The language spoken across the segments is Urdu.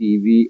TV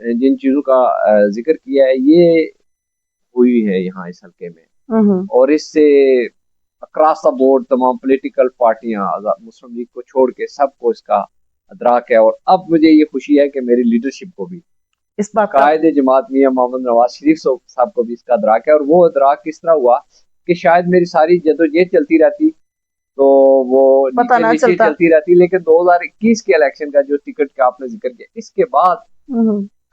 جن چیزوں کا ذکر کیا ہے یہ ہوئی ہے یہاں اس حلقے میں، اور اس سے اکراس دا بورڈ تمام پولیٹیکل پارٹیاں مسلم لیگ کو چھوڑ کے سب کو اس کا ادراک ہے، اور اب مجھے یہ خوشی ہے کہ میری لیڈرشپ کو بھی، اس بات قائد جماعت میاں محمد نواز شریف صاحب کو بھی اس کا ادراک ہے۔ اور وہ ادراک کس طرح ہوا کہ شاید میری ساری جدوجہد چلتی رہتی تو وہ نیچے چلتی رہتی، لیکن 2021 کے الیکشن کا جو ٹکٹ کا آپ نے ذکر کیا، اس کے بعد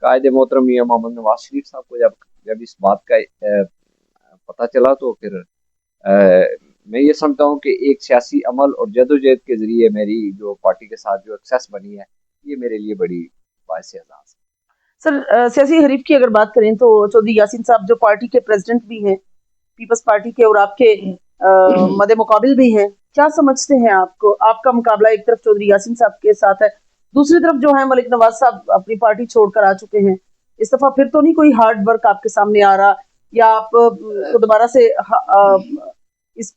قائد محترم میاں محمد نواز شریف صاحب کو جب اس بات کا پتہ چلا تو پھر میں یہ سمجھتا ہوں کہ ایک سیاسی عمل اور جدوجہد کے ذریعے میری جو پارٹی کے ساتھ جو ایکسیس بنی ہے یہ میرے لیے بڑی باعث اعزاز ہے۔ سر سیاسی حریف کی اگر بات کریں تو چودھری یاسین صاحب جو پارٹی کے پریزیڈنٹ بھی ہیں پیپلز پارٹی کے، اور آپ کے مد مقابل بھی ہیں، کیا سمجھتے ہیں آپ کو؟ آپ کا مقابلہ ایک طرف چودھری یاسین صاحب کے ساتھ ہے، دوسری طرف جو ہے ملک نواز صاحب اپنی پارٹی چھوڑ کر آ چکے ہیں، اس دفعہ پھر تو نہیں کوئی ہارڈ ورک آپ کے سامنے آ رہا، یا آپ کو دوبارہ سے اس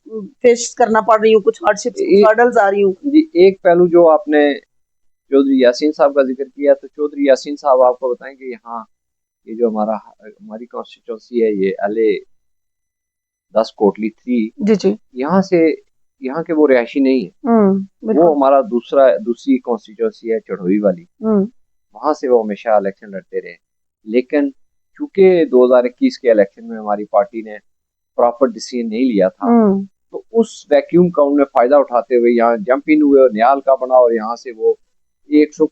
فیس کرنا پڑ رہی ہوں، کچھ ہارڈشپس، کچھ ہارڈلز آ رہی ہوں؟ جی، ایک پہلو جو آپ نے چودھری یاسین صاحب کا ذکر کیا، تو چودھری یاسین صاحب آپ کو بتائیں کہ یہاں یہ جو ہماری کانسٹیچوئنسی ہے یہ LA10 کوٹلی 3، جی یہاں کے وہ رہائشی نہیں ہے، وہ ہمارا دوسری کانسٹیچوئنسی ہے چڑھوئی والی، وہاں سے وہ ہمیشہ الیکشن لڑتے رہے، لیکن چونکہ 2021 کے الیکشن میں ہماری پارٹی نے پراپر ڈیسیژن نہیں لیا تھا تو اس ویکیوم کا انہوں نے فائدہ اٹھاتے ہوئے یہاں جمپ ان ہوئے اور نیال کا بنا، اور یہاں سے وہ 100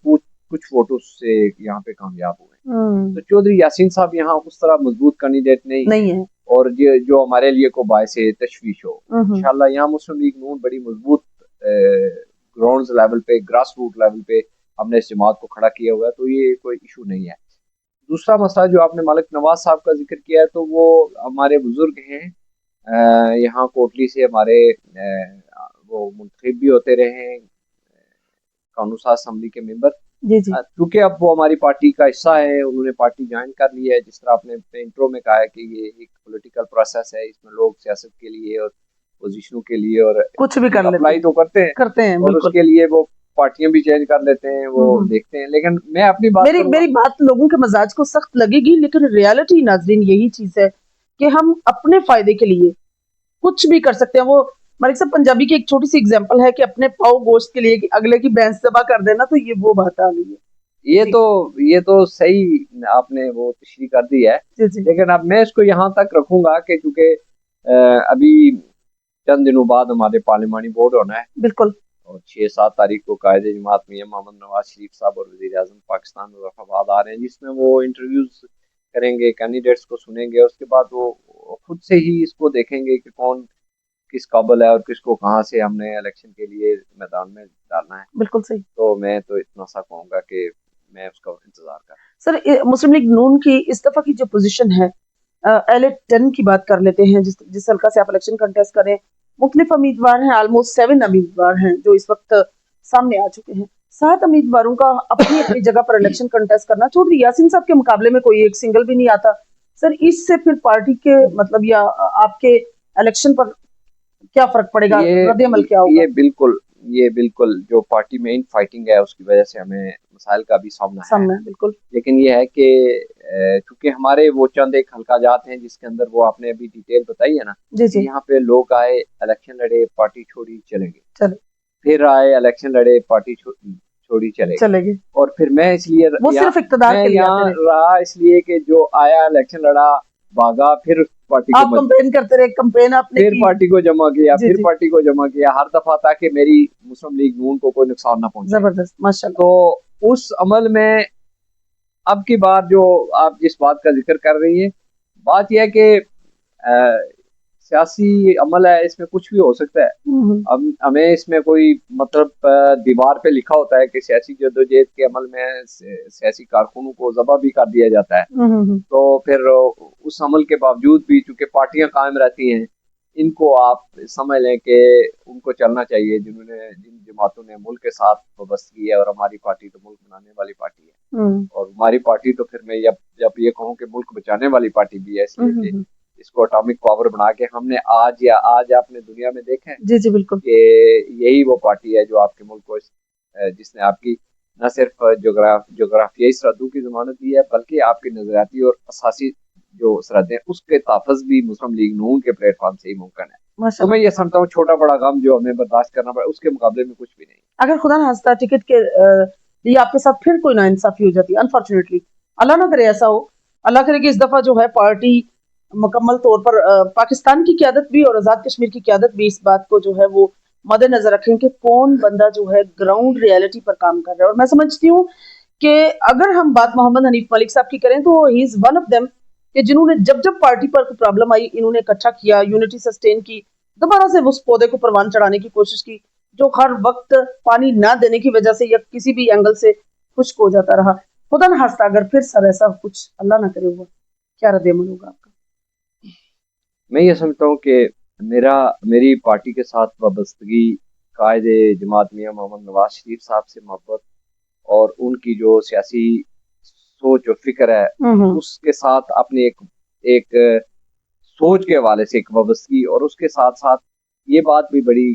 کچھ ووٹوں سے یہاں پہ کامیاب ہوئے۔ تو چودھری یاسین صاحب یہاں اس طرح مضبوط کینڈیڈیٹ نہیں ہے، اور جو ہمارے لیے کو باعث تشویش ہو۔ انشاءاللہ یہاں مسلم لیگ نون بڑی مضبوط گراؤنڈز لیول پہ، گراس روٹ لیول پہ ہم نے اس جماعت کو کھڑا کیا ہوا ہے، تو یہ کوئی ایشو نہیں ہے۔ دوسرا مسئلہ جو آپ نے ملک نواز صاحب کا ذکر کیا ہے، تو وہ ہمارے بزرگ ہیں، یہاں کوٹلی سے ہمارے وہ منتخب بھی ہوتے رہے ہیں، قانون ساز اسمبلی کے ممبر، کیونکہ اب وہ ہماری پارٹی کا حصہ ہے، انہوں نے پارٹی جوائن کر لی ہے۔ جس طرح آپ نے انٹرو میں کہا ہے کہ یہ ایک پولیٹیکل پروسیس ہے، اس میں لوگ سیاست کے لیے اور پوزیشنوں کے لیے اور کچھ بھی کر اپلائی تو کرتے ہیں، اور اس کے لیے وہ پارٹیاں بھی چینج کر لیتے ہیں، وہ دیکھتے ہیں۔ لیکن میں اپنی بات میری بات لوگوں کے مزاج کو سخت لگے گی، لیکن ریالٹی ناظرین یہی چیز ہے کہ ہم اپنے فائدے کے لیے کچھ بھی کر سکتے ہیں۔ وہ ملک صاحب پنجابی کی ایک چھوٹی سی اگزامپل ہے کہ اپنے پاؤ گوشت کے لیے اگلے کی بھینس ذبح کر دینا، تو یہ وہ بات آ گئی ہے۔ یہ تو صحیح آپ نے وہ تشریح کر دی ہے، لیکن اب میں اس کو یہاں تک رکھوں گا کہ چونکہ ابھی چند دنوں بعد ہمارے پارلیمانی ووٹ ہونا ہے، بالکل، اور 6-7 تاریخ کو قائد جماعت میاں محمد نواز شریف صاحب اور وزیر اعظم پاکستان مظفرآباد آ رہے ہیں، جس میں وہ انٹرویوز کریں گے، کینڈیڈیٹس کو سنیں گے، اس کے بعد وہ خود سے ہی اس کو دیکھیں گے کہ کون کس قابل ہے اور کس کو کہاں سے ہم نے الیکشن کے لیے میدان میں ڈالنا ہے۔ بالکل صحیح۔ تو میں تو اتنا سا کہوں گا کہ میں اس کا انتظار کروں۔ سر مسلم لیگ نون کی اس دفعہ کی جو پوزیشن ہے، LA10 کی بات کر لیتے ہیں، جس حلقہ سے آپ الیکشن کنٹیسٹ کریں، مختلف امیدوار ہیں، آلموسٹ 7 امیدوار ہیں جو اس وقت سامنے آ چکے ہیں۔ 7 امیدواروں کا اپنی اپنی جگہ پر الیکشن کنٹیسٹ کرنا، چودھری یاسین صاحب کے مقابلے میں کوئی ایک سنگل بھی نہیں آتا۔ سر اس سے پھر پارٹی کے مطلب یا آپ کے الیکشن پر کیا فرق پڑے گا، رد عمل کیا ہوگا؟ یہ بالکل جو پارٹی میں ان فائٹنگ ہے اس کی وجہ سے ہمیں مسائل کا بھی سامنا ہے، بالکل، لیکن یہ ہے کہ چونکہ ہمارے وہ چند ایک حلقہ جات ہیں جس کے اندر وہ آپ نے ابھی ڈیٹیل بتائی ہے نا، یہاں پہ لوگ آئے، الیکشن لڑے، پارٹی چھوڑی، چلے گئے، پھر آئے، الیکشن لڑے، پارٹی چھوڑی، چلے گئے، اور پھر میں اس لیے یہاں رہا اس لیے کہ جو آیا الیکشن لڑا، بھاگا، پھر پارٹی آپ کمپین کرتے رہے، کمپین آپ نے پھر پارٹی کو جمع کیا، پھر پارٹی کو جمع کیا، ہر دفعہ تاکہ میری مسلم لیگ نون کو کوئی نقصان نہ پہنچے۔ زبردست، ماشاءاللہ۔ تو اس عمل میں اب کی بار جو آپ جس بات کا ذکر کر رہی ہیں، بات یہ ہے کہ سیاسی عمل ہے، اس میں کچھ بھی ہو سکتا ہے۔ اب ہمیں اس میں کوئی مطلب دیوار پہ لکھا ہوتا ہے کہ سیاسی جدوجہد کے عمل میں سیاسی کارکنوں کو ذبح بھی کر دیا جاتا ہے، تو پھر اس عمل کے باوجود بھی چونکہ پارٹیاں قائم رہتی ہیں، ان کو آپ سمجھ لیں کہ ان کو چلنا چاہیے، جن جماعتوں نے ملک کے ساتھ وابستگی ہے، اور ہماری پارٹی تو ملک بنانے والی پارٹی ہے، اور ہماری پارٹی تو پھر میں جب یہ کہوں کہ ملک بچانے والی پارٹی بھی ہے، اس لیے کہ اس کو اٹامک پاور بنا کے ہم نے آج آپ نے دنیا میں دیکھا ہے، جی بالکل، کہ یہی وہ پارٹی ہے جو آپ کے ملک کو جس نے آپ کی نہ صرف جغرافیائی سرحدوں کی ضمانت دی ہے بلکہ آپ کے نظریاتی اور اساسی جو سرحدیں اس کے تحفظ بھی مسلم لیگ نون کے پلیٹ فارم سے ہی ممکن ہے. تو میں یہ سمجھتا ہوں چھوٹا بڑا غم جو ہمیں برداشت کرنا پڑا اس کے مقابلے میں کچھ بھی نہیں. اگر خدا نہ خواستہ ٹکٹ کے لیے آپ کے ساتھ پھر کوئی ناانصافی ہو جاتی ہے، انفارچونیٹلی اللہ نہ کرے ایسا ہو، اللہ کرے کہ اس دفعہ جو ہے پارٹی مکمل طور پر پاکستان کی قیادت بھی اور آزاد کشمیر کی قیادت بھی اس بات کو جو ہے وہ مد نظر رکھیں کہ کون بندہ جو ہے گراؤنڈ ریالٹی پر کام کر رہا ہے. اور میں سمجھتی ہوں کہ اگر ہم بات محمد حنیف ملک صاحب کی کریں تو ہی از ون آف دیم کہ جنہوں نے جب جب پارٹی پر کوئی پرابلم آئی انہوں نے اکٹھا کیا، یونٹی سسٹین کی، دوبارہ سے اس پودے کو پروان چڑھانے کی کوشش کی جو ہر وقت پانی نہ دینے کی وجہ سے یا کسی بھی اینگل سے خشک ہو جاتا رہا. خدا نہ خواستہ اگر پھر سر ایسا کچھ اللہ نہ کرے ہوا، کیا رد عمل ہوگا آپ کا؟ میں یہ سمجھتا ہوں کہ میری پارٹی کے ساتھ وابستگی قائد جماعت میاں محمد نواز شریف صاحب سے محبت اور ان کی جو سیاسی سوچ اور فکر ہے اس کے ساتھ اپنی ایک سوچ کے حوالے سے ایک وابستگی، اور اس کے ساتھ ساتھ یہ بات بھی بڑی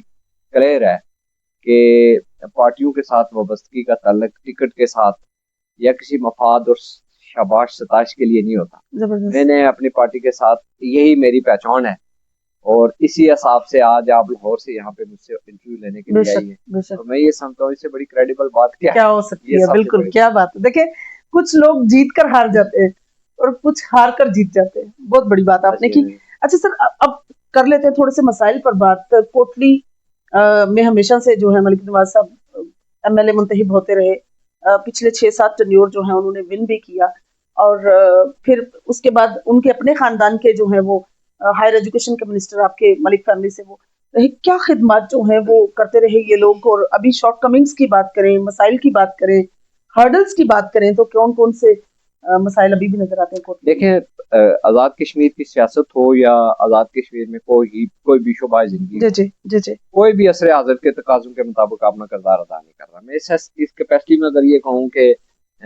کلیئر ہے کہ پارٹیوں کے ساتھ وابستگی کا تعلق ٹکٹ کے ساتھ یا کسی مفاد اور شاباش ستائش کے لیے نہیں ہوتا. میں نے اپنی پارٹی کے ساتھ یہی میری پہچان ہے اور اسی حساب سے آج آپ لاہور سے یہاں پہ مجھ سے انٹرویو لینے کے لیے آئی ہیں. تو میں یہ سمجھتا ہوں اس سے بڑی کریڈیبل بات کیا ہو سکتی ہے. بالکل کیا بات ہے. دیکھیں کچھ لوگ جیت کر ہار جاتے ہیں اور کچھ ہار کر جیت جاتے ہیں. بہت بڑی بات آپ نے کی. اچھا سر اب کر لیتے ہیں تھوڑے سے مسائل پر بات. کوٹلی میں ہمیشہ سے جو ہے ملک نواز صاحب ایم ایل اے منتخب ہوتے رہے، پچھلے 6-7 ٹینیور جو ہیں انہوں نے ون بھی کیا، اور پھر اس کے بعد ان کے اپنے خاندان کے جو ہیں وہ ہائر ایجوکیشن کے منسٹر آپ کے ملک فیملی سے وہ کیا خدمات جو ہیں وہ کرتے رہے یہ لوگ. اور ابھی شارٹ کمنگز کی بات کریں، مسائل کی بات کریں، ہرڈلز کی بات کریں تو کون کون سے مسائل ابھی بھی نظر آتے ہیں؟ دیکھیں آزاد کشمیر کی سیاست ہو یا آزاد کشمیر میں کوئی بھی شعبہ زندگی جی کوئی بھی عصر حاضر کے تقاضوں کے مطابق اپنا کردار ادا نہیں کر رہا. میں اس کیپیسٹی میں اگر یہ کہوں کہ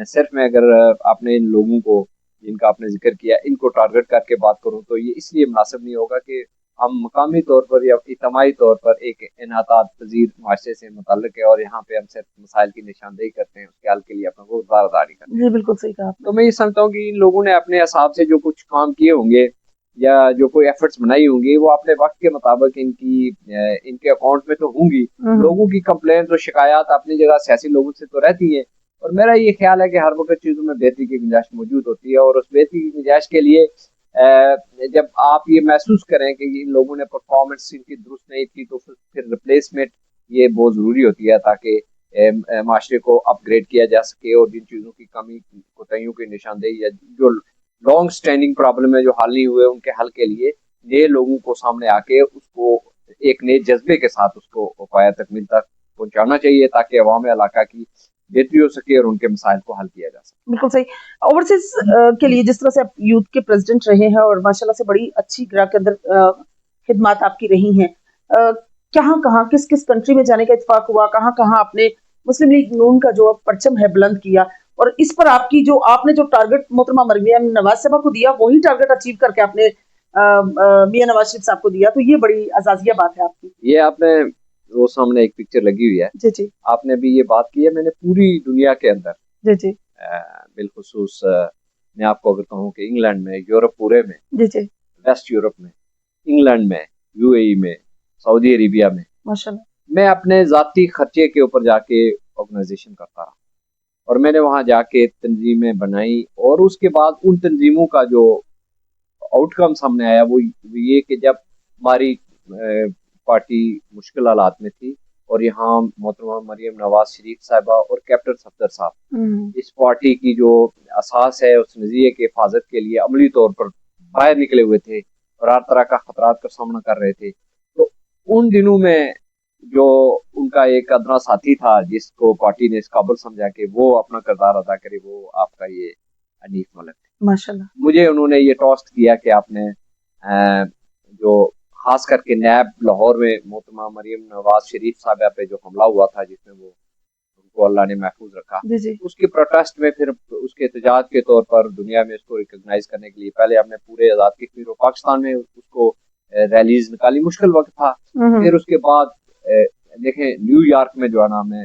صرف میں اگر اپنے ان لوگوں کو جن کا آپ نے ذکر کیا ان کو ٹارگٹ کر کے بات کروں تو یہ اس لیے مناسب نہیں ہوگا کہ ہم مقامی طور پر یا اجتماعی طور پر ایک انعطاف پذیر معاشرے سے متعلق ہے اور یہاں پہ ہم صرف مسائل کی نشاندہی کرتے ہیں، اس کے حل کے لیے اپنا کردار ادا نہیں کرتے. جی بالکل صحیح کہا. تو میں یہ سمجھتا ہوں کہ ان لوگوں نے اپنے حساب سے جو کچھ کام کیے ہوں گے یا جو کوئی ایفرٹس بنائی ہوں گی وہ اپنے وقت کے مطابق ان کے اکاؤنٹ میں تو ہوں گی. لوگوں کی کمپلینٹ اور شکایات اپنی جگہ سیاسی لوگوں سے تو رہتی ہیں، اور میرا یہ خیال ہے کہ ہر وقت چیزوں میں بہتری کی گنجائش موجود ہوتی ہے، اور اس بہتری کی گنجائش کے لیے جب آپ یہ محسوس کریں کہ ان لوگوں نے پرفارمنس ان کی درست نہیں کی تو پھر ریپلیسمنٹ یہ بہت ضروری ہوتی ہے تاکہ معاشرے کو اپ گریڈ کیا جا سکے اور جن چیزوں کی کمی کوتاہیوں کی نشاندہی یا جو لانگ سٹینڈنگ پرابلم ہے جو حل نہیں ہوئے ان کے حل کے لیے نئے لوگوں کو سامنے آ کے اس کو ایک نئے جذبے کے ساتھ اس کو پایہ تکمیل تک پہنچانا چاہیے تاکہ عوام علاقہ کی بہتری ہو سکے اور ان کے مسائل کو حل کیا جا سکے. بالکل صحیح. اوورسیز کے لیے جس طرح سے آپ یوتھ کے پریزیڈنٹ رہے ہیں اور ماشاءاللہ سے بڑی اچھی گرا کے اندر خدمات آپ کی رہی ہیں، کہاں کس کنٹری میں جانے کا اتفاق ہوا، کہاں آپ نے مسلم لیگ نون کا جو پرچم ہے بلند کیا، اور اس پر آپ نے جو ٹارگٹ محترمہ مریم نواز صاحبہ کو دیا وہی ٹارگٹ اچیو کر کے آپ نے میاں نواز شریف صاحب کو دیا، تو یہ بڑی اعزازیہ بات ہے آپ کی. یہ آپ نے وہ سامنے ایک پکچر لگی ہوئی ہے. جی آپ نے بھی یہ بات کی ہے. میں نے پوری دنیا کے اندر جی بالخصوص میں آپ کو اگر کہوں کہ انگلینڈ میں، یورپ پورے میں، ویسٹ یورپ میں، انگلینڈ میں، یو اے ای میں، سعودی عربیہ میں، ماشاءاللہ میں اپنے ذاتی خرچے کے اوپر جا کے آرگنائزیشن کرتا رہا اور میں نے وہاں جا کے تنظیمیں بنائی، اور اس کے بعد ان تنظیموں کا جو آؤٹ کم سامنے آیا وہ یہ کہ جب ہماری پارٹی مشکل حالات میں تھی اور یہاں محترمہ مریم نواز شریف صاحبہ اور کیپٹن صفدر صاحب اس پارٹی کی جو اساس ہے اس نظریے کے حفاظت کے لیے عملی طور پر باہر نکلے ہوئے تھے اور ہر طرح کا خطرات کا سامنا کر رہے تھے، تو ان دنوں میں جو ان کا ایک ادنا ساتھی تھا جس کو پارٹی نے اس قابل سمجھا کہ وہ اپنا کردار ادا کرے، وہ آپ کا یہ حنیف ملک تھے. ماشاءاللہ مجھے انہوں نے یہ ٹاسک کیا کہ آپ نے جو خاص کر کے نیب لاہور میں محترمہ مریم نواز شریف صاحبہ پہ جو حملہ ہوا تھا جس میں وہ ان کو اللہ نے محفوظ رکھا، اس کے پروٹیسٹ میں پھر اس کے احتجاج کے طور پر دنیا میں اس کو ریکگنائز کرنے کے لیے پہلے ہم نے پورے آزاد کشمیر اور پاکستان میں اس کو ریلیز نکالی. مشکل وقت تھا. پھر اس کے بعد دیکھیں نیو یارک میں جو ہے نا میں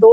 2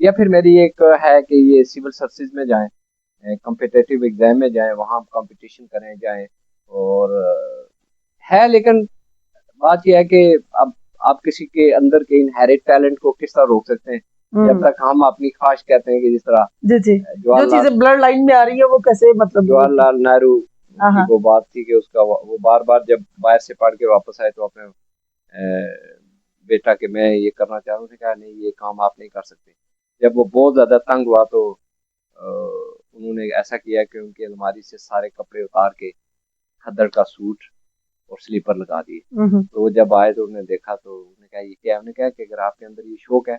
یا پھر میری ایک ہے کہ یہ سول سروسز میں جائیں, کمپیٹیٹیو ایگزام میں جائیں, وہاں کمپٹیشن کریں جائیں. اور ہے, لیکن بات یہ ہے کہ اب آپ کسی کے اندر کے انہیرٹ ٹیلنٹ کو کس طرح روک سکتے ہیں؟ جب تک ہم اپنی خواہش کہتے ہیں کہ جس طرح جو چیزیں بلڈ لائن میں آ رہی ہے وہ کیسے, مطلب جواہر لال نہرو کی وہ بات تھی کہ اس کا وہ بار بار جب باہر سے پڑھ کے واپس آئے تو اپنے بیٹا کہ میں یہ کرنا چاہ رہا ہوں, نے کہا نہیں یہ کام آپ نہیں کر سکتے. جب وہ بہت زیادہ تنگ ہوا تو انہوں نے ایسا کیا کہ ان کی الماری سے سارے کپڑے اتار کے کھدڑ کا سوٹ اور سلیپر لگا دیے. تو وہ جب آئے تو انہوں نے دیکھا تو انہوں نے کہا یہ کیا؟ انہوں نے کہا کہ اگر آپ کے اندر یہ شوق ہے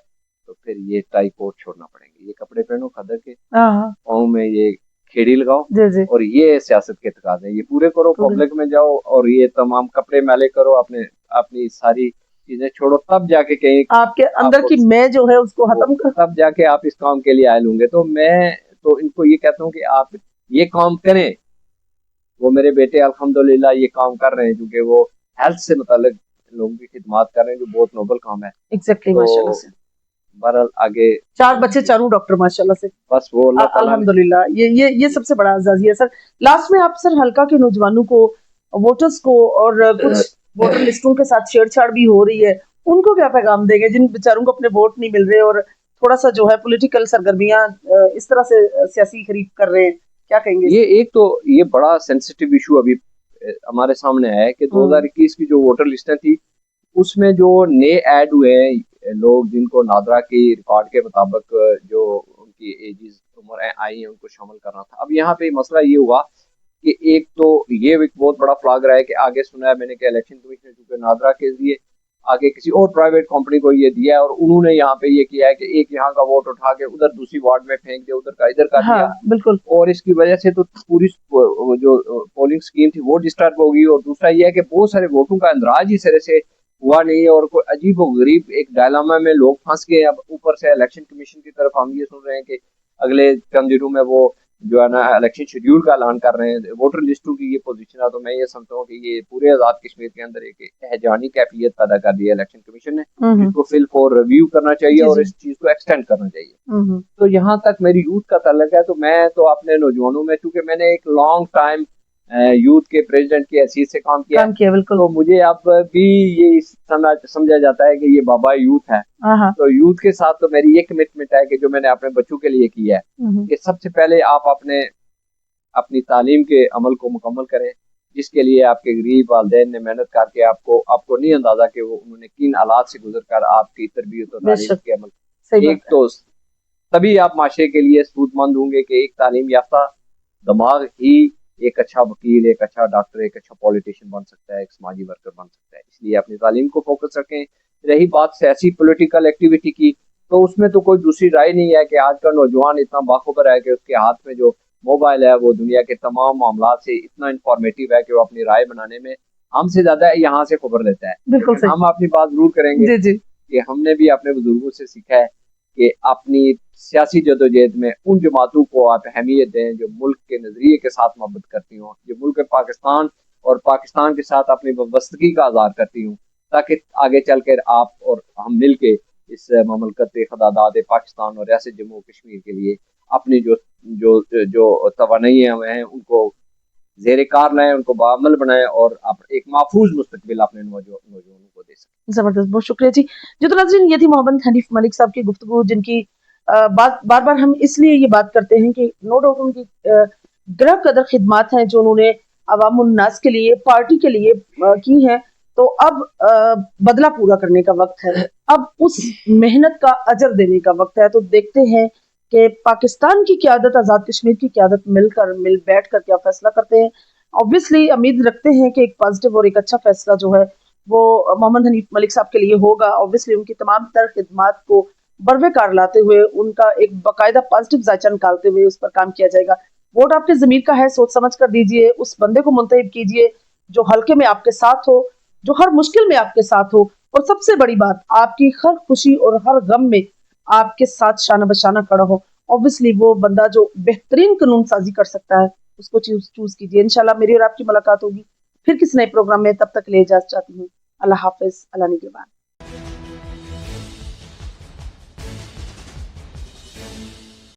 تو پھر یہ ٹائی کوٹ چھوڑنا پڑیں گے, یہ کپڑے پہنو کھدڑ کے, پاؤں میں یہ کھیڑی لگاؤ, اور یہ سیاست کے تقاضے ہیں, یہ پورے کرو, پبلک میں جاؤ اور یہ تمام کپڑے میلے کرو, اپنی ساری چیزیں چھوڑو, تب جا کے کہیں آپ کے اندر کی میں جو ہے اس کو ختم کر, تب جا کے آپ اس کام کے لیے آئے لوں گے. تو میں تو ان کو یہ کہتا ہوں کہ آپ یہ کام کریں. وہ میرے بیٹے الحمدللہ یہ کام کر رہے ہیں کیونکہ وہ ہیلتھ سے متعلق لوگوں کی خدمات کر رہے ہیں, جو بہت نوبل کام ہے. ایگزیکٹلی, ماشاءاللہ سے بہرحال آگے 4 بچے چاروں ڈاکٹر ماشاءاللہ سے, بس وہ اللہ تعالیٰ الحمدللہ. یہ سب سے بڑا اعزازی ہے سر. لاسٹ میں آپ سر حلقہ کے نوجوانوں کو, ووٹرز کو, اور کچھ ووٹر لسٹوں کے ساتھ چھیڑ چھاڑ بھی ہو رہی ہے, ان کو کیا پیغام دیں گے جن بیچاروں کو اپنے ووٹ نہیں مل رہے اور تھوڑا سا جو ہے پولیٹیکل سرگرمیاں اس طرح سے سیاسی خرید کر رہے ہیں, کیا کہیں گے؟ یہ ایک تو یہ بڑا سینسیٹیو ایشو ابھی ہمارے سامنے ہے کہ 2021 کی جو ووٹر لسٹیں تھی اس میں جو نئے ایڈ ہوئے ہیں لوگ جن کو نادرا کی ریکارڈ کے مطابق جو ان کی ایجز عمر آئی ہیں ان کو شامل کرنا تھا. اب یہاں پہ مسئلہ یہ ہوا کہ ایک تو یہ ایک بہت بڑا فلاگ رہا ہے کہ آگے سنا ہے میں نے کہ الیکشن کمیشن نے چونکہ نادرا کے ذریعے آگے کسی اور پرائیویٹ کمپنی کو یہ دیا ہے اور انہوں نے یہاں پہ یہ کیا ہے کہ ایک یہاں کا ووٹ اٹھا کے ادھر دوسری وارڈ میں پھینک دیا, ادھر کا ادھر کا دیا. بالکل. اور اس کی وجہ سے تو پوری جو پولنگ سکیم تھی وہ ڈسٹرب ہوگی, اور دوسرا یہ ہے کہ بہت سارے ووٹوں کا اندراج ہی سرے سے ہوا نہیں ہے اور کوئی عجیب و غریب ایک ڈائلاما میں لوگ پھنس گئے. اب اوپر سے الیکشن کمیشن کی طرف ہم یہ سن رہے ہیں کہ اگلے چند دنوں میں وہ جو ہے نا الیکشن شیڈیول کا اعلان کر رہے ہیں. ووٹر لسٹوں کی یہ پوزیشن ہے تو میں یہ سمجھتا ہوں کہ یہ پورے آزاد کشمیر کے اندر ایک ہیجانی کیفیت پیدا کر دی ہے الیکشن کمیشن نے, جس کو فل فور ریویو کرنا چاہیے اور اس چیز کو ایکسٹینڈ کرنا چاہیے. تو یہاں تک میری یوتھ کا تعلق ہے تو میں تو اپنے نوجوانوں میں, چونکہ میں نے ایک لانگ ٹائم یوتھ کے پریزیڈنٹ کی حیثیت سے کام کیا, تو مجھے اب بھی یہ سمجھا جاتا ہے کہ یہ بابا یوتھ ہے. تو یوتھ کے ساتھ تو میری یہ کمٹمنٹ ہے کہ جو میں نے اپنے بچوں کے لیے کی ہے کہ سب سے پہلے آپ اپنی تعلیم کے عمل کو مکمل کریں, جس کے لیے آپ کے غریب والدین نے محنت کر کے آپ کو نہیں اندازہ کہ وہ انہوں نے کن حالات سے گزر کر آپ کی تربیت اور تعلیم کے عمل. ایک تو تبھی آپ معاشرے کے لیے سود مند ہوں گے کہ ایک تعلیم یافتہ دماغ ہی ایک اچھا وکیل, ایک اچھا ڈاکٹر, ایک اچھا پولیٹیشین بن سکتا ہے, ایک سماجی ورکر بن سکتا ہے. اس لیے اپنی تعلیم کو فوکس رکھیں. رہی بات سیاسی پولیٹیکل ایکٹیویٹی کی, تو اس میں تو کوئی دوسری رائے نہیں ہے کہ آج کا نوجوان اتنا باخبر ہے کہ اس کے ہاتھ میں جو موبائل ہے وہ دنیا کے تمام معاملات سے اتنا انفارمیٹیو ہے کہ وہ اپنی رائے بنانے میں ہم سے زیادہ یہاں سے خبر لیتا ہے. ہم اپنی بات ضرور کریں گے کہ ہم نے بھی اپنے بزرگوں سے سیکھا ہے کہ اپنی سیاسی جدوجہد میں ان جماعتوں کو آپ اہمیت دیں جو ملک کے نظریے کے ساتھ محبت کرتی ہوں, جو ملک پاکستان اور پاکستان کے ساتھ اپنی وابستگی کا اظہار کرتی ہوں, تاکہ آگے چل کر آپ اور ہم مل کے اس مملکت خداداد پاکستان اور ریاست جموں کشمیر کے لیے اپنی جو توانائیاں ہیں ان کو زیر کار لائیں, ان کو بعمل بنائیں اور ایک محفوظ مستقبل اپنے نوجوانوں کو دے سکیں. زبردست, بہت شکریہ جی. جو ناظرین, یہ تھی محمد حنیف ملک صاحب کی گفتگو, جن کی بار بار ہم اس لیے یہ بات کرتے ہیں کہ نو ڈاؤٹ ان کی گرہ قدر خدمات ہیں جو انہوں نے عوام الناس کے لیے, پارٹی کے لیے کی ہیں. تو اب بدلہ پورا کرنے کا وقت ہے, اب اس محنت کا اجر دینے کا وقت ہے. تو دیکھتے ہیں کہ پاکستان کی قیادت, آزاد کشمیر کی قیادت مل بیٹھ کر کیا فیصلہ کرتے ہیں. obviously امید رکھتے ہیں کہ ایک پازیٹیو اور ایک اچھا فیصلہ جو ہے وہ محمد حنیف ملک صاحب کے لیے ہوگا. obviously ان کی تمام تر خدمات کو بروے کار لاتے ہوئے, ان کا ایک باقاعدہ پازیٹیو ذائچہ نکالتے ہوئے اس پر کام کیا جائے گا. ووٹ آپ کے ضمیر کا ہے, سوچ سمجھ کر دیجئے, اس بندے کو منتخب کیجئے جو حلقے میں آپ کے ساتھ ہو, جو ہر مشکل میں آپ کے ساتھ ہو, اور سب سے بڑی بات آپ کی ہر خوشی اور ہر غم میں آپ کے ساتھ شانہ بشانہ کھڑا ہو. obviously وہ بندہ جو بہترین قانون سازی کر سکتا ہے اس کو چوز کیجئے. انشاءاللہ میری اور آپ کی ملاقات ہوگی پھر کسی نئے پروگرام میں. تب تک لے اجازت چاہتی ہوں. اللہ حافظ. اللہ نگہبان.